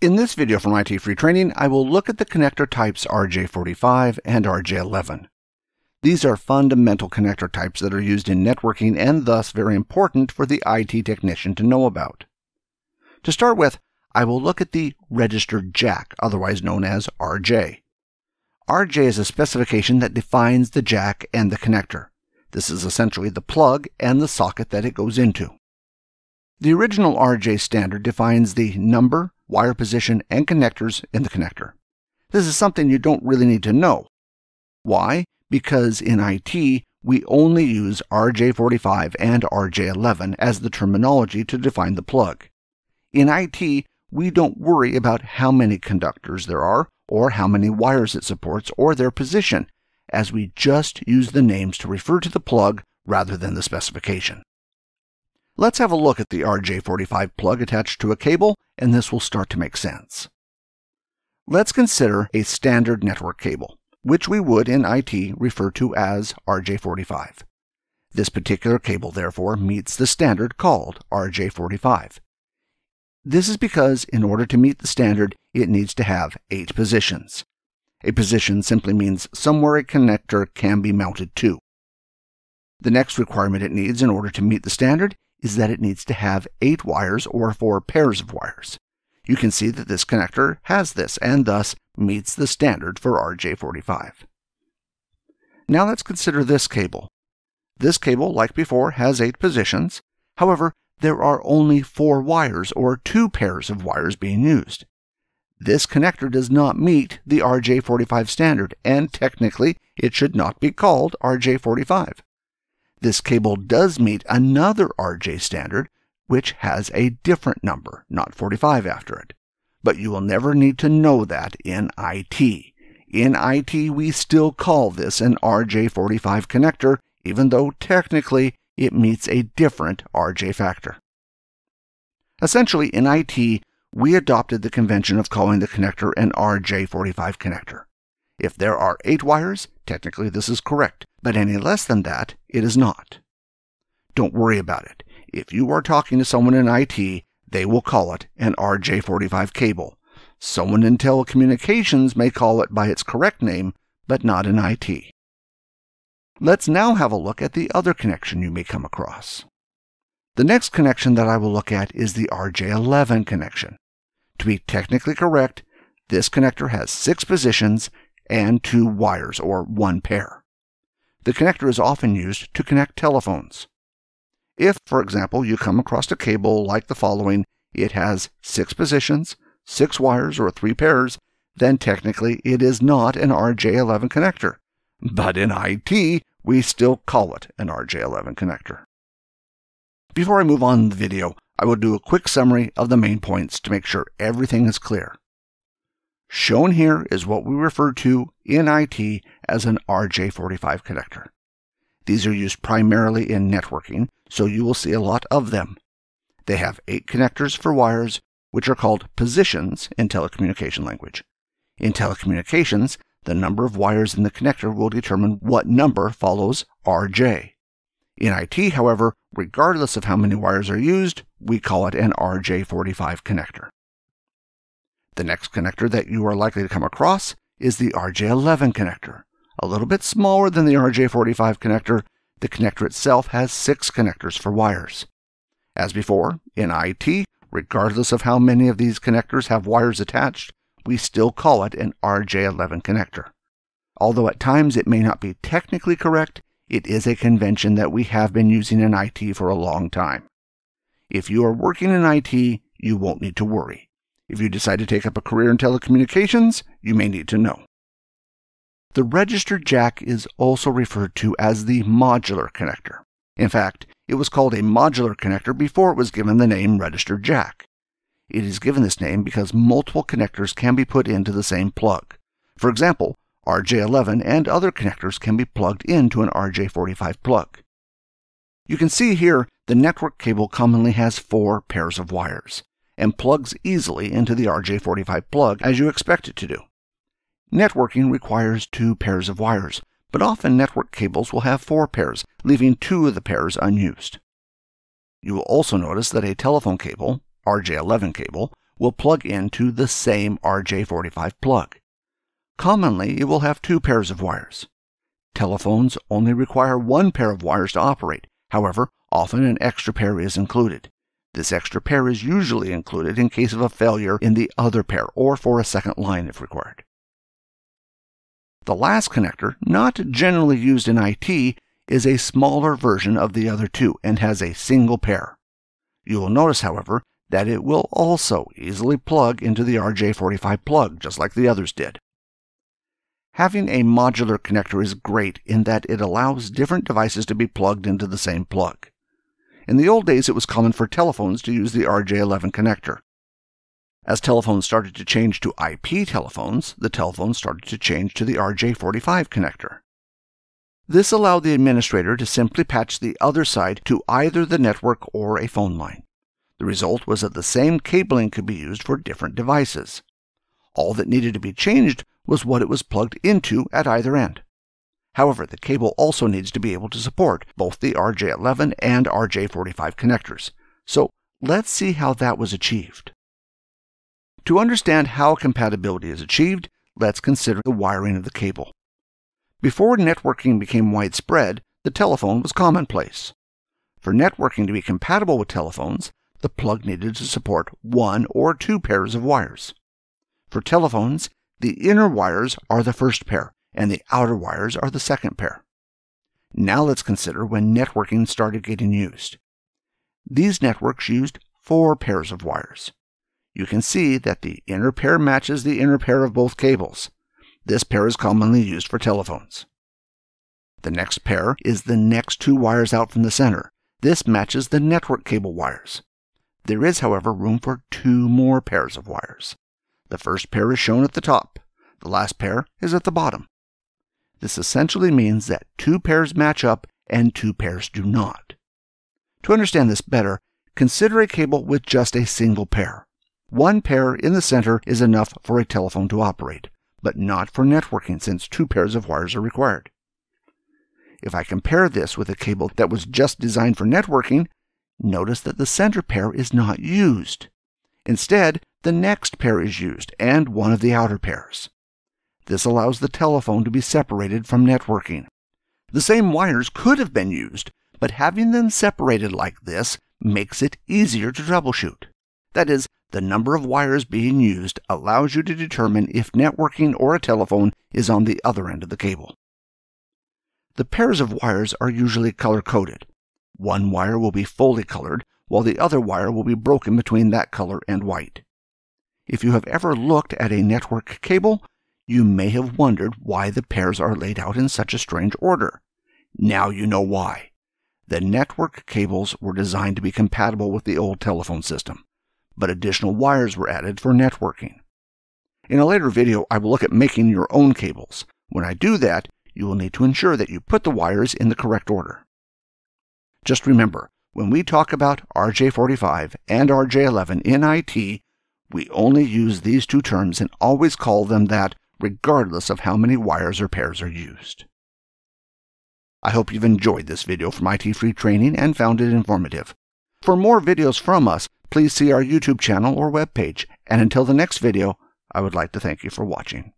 In this video from ITFreeTraining, I will look at the connector types RJ45 and RJ11. These are fundamental connector types that are used in networking and thus very important for the IT technician to know about. To start with, I will look at the registered jack, otherwise known as RJ. RJ is a specification that defines the jack and the connector. This is essentially the plug and the socket that it goes into. The original RJ standard defines the number, wire position, and connectors in the connector. This is something you don't really need to know. Why? Because in IT, we only use RJ45 and RJ11 as the terminology to define the plug. In IT, we don't worry about how many conductors there are, or how many wires it supports, or their position, as we just use the names to refer to the plug rather than the specification. Let's have a look at the RJ45 plug attached to a cable, and this will start to make sense. Let's consider a standard network cable, which we would in IT refer to as RJ45. This particular cable, therefore, meets the standard called RJ45. This is because in order to meet the standard, it needs to have 8 positions. A position simply means somewhere a connector can be mounted to. The next requirement it needs in order to meet the standard is that it needs to have 8 wires or 4 pairs of wires. You can see that this connector has this and thus meets the standard for RJ45. Now let's consider this cable. This cable, like before, has 8 positions. However, there are only 4 wires or 2 pairs of wires being used. This connector does not meet the RJ45 standard, and technically it should not be called RJ45. This cable does meet another RJ standard, which has a different number, not 45 after it. But you will never need to know that in IT. In IT, we still call this an RJ45 connector, even though technically it meets a different RJ factor. Essentially, in IT, we adopted the convention of calling the connector an RJ45 connector. If there are 8 wires, technically this is correct, but any less than that, it is not. Don't worry about it. If you are talking to someone in IT, they will call it an RJ45 cable. Someone in telecommunications may call it by its correct name, but not in IT. Let's now have a look at the other connection you may come across. The next connection that I will look at is the RJ11 connection. To be technically correct, this connector has 6 positions and 2 wires, or 1 pair. The connector is often used to connect telephones. If, for example, you come across a cable like the following, it has 6 positions, 6 wires, or 3 pairs, then technically it is not an RJ11 connector. But in IT, we still call it an RJ11 connector. Before I move on in the video, I will do a quick summary of the main points to make sure everything is clear. Shown here is what we refer to in IT as an RJ45 connector. These are used primarily in networking, so you will see a lot of them. They have 8 connectors for wires, which are called positions in telecommunication language. In telecommunications, the number of wires in the connector will determine what number follows RJ. In IT, however, regardless of how many wires are used, we call it an RJ45 connector. The next connector that you are likely to come across is the RJ11 connector. A little bit smaller than the RJ45 connector, the connector itself has 6 connectors for wires. As before, in IT, regardless of how many of these connectors have wires attached, we still call it an RJ11 connector. Although at times it may not be technically correct, it is a convention that we have been using in IT for a long time. If you are working in IT, you won't need to worry. If you decide to take up a career in telecommunications, you may need to know. The registered jack is also referred to as the modular connector. In fact, it was called a modular connector before it was given the name registered jack. It is given this name because multiple connectors can be put into the same plug. For example, RJ11 and other connectors can be plugged into an RJ45 plug. You can see here the network cable commonly has 4 pairs of wires, and plugs easily into the RJ45 plug as you expect it to do. Networking requires 2 pairs of wires, but often network cables will have 4 pairs, leaving 2 of the pairs unused. You will also notice that a telephone cable, RJ11 cable, will plug into the same RJ45 plug. Commonly, it will have two pairs of wires. Telephones only require one pair of wires to operate. However, often an extra pair is included. This extra pair is usually included in case of a failure in the other pair or for a second line if required. The last connector, not generally used in IT, is a smaller version of the other two and has a single pair. You will notice, however, that it will also easily plug into the RJ45 plug, just like the others did. Having a modular connector is great in that it allows different devices to be plugged into the same plug. In the old days, it was common for telephones to use the RJ11 connector. As telephones started to change to IP telephones, the telephones started to change to the RJ45 connector. This allowed the administrator to simply patch the other side to either the network or a phone line. The result was that the same cabling could be used for different devices. All that needed to be changed was what it was plugged into at either end. However, the cable also needs to be able to support both the RJ11 and RJ45 connectors. So let's see how that was achieved. To understand how compatibility is achieved, let's consider the wiring of the cable. Before networking became widespread, the telephone was commonplace. For networking to be compatible with telephones, the plug needed to support one or two pairs of wires. For telephones, the inner wires are the first pair, and the outer wires are the second pair. Now let's consider when networking started getting used. These networks used 4 pairs of wires. You can see that the inner pair matches the inner pair of both cables. This pair is commonly used for telephones. The next pair is the next 2 wires out from the center. This matches the network cable wires. There is, however, room for 2 more pairs of wires. The first pair is shown at the top. The last pair is at the bottom. This essentially means that 2 pairs match up and 2 pairs do not. To understand this better, consider a cable with just a single pair. 1 pair in the center is enough for a telephone to operate, but not for networking since 2 pairs of wires are required. If I compare this with a cable that was just designed for networking, notice that the center pair is not used. Instead, the next pair is used and one of the outer pairs. This allows the telephone to be separated from networking. The same wires could have been used, but having them separated like this makes it easier to troubleshoot. That is, the number of wires being used allows you to determine if networking or a telephone is on the other end of the cable. The pairs of wires are usually color-coded. One wire will be fully colored, while the other wire will be broken between that color and white. If you have ever looked at a network cable, you may have wondered why the pairs are laid out in such a strange order. Now you know why. The network cables were designed to be compatible with the old telephone system, but additional wires were added for networking. In a later video, I will look at making your own cables. When I do that, you will need to ensure that you put the wires in the correct order. Just remember, when we talk about RJ45 and RJ11 in IT, we only use these 2 terms and always call them that regardless of how many wires or pairs are used. I hope you've enjoyed this video from ITFreeTraining and found it informative. For more videos from us, please see our YouTube channel or webpage. And until the next video, I would like to thank you for watching.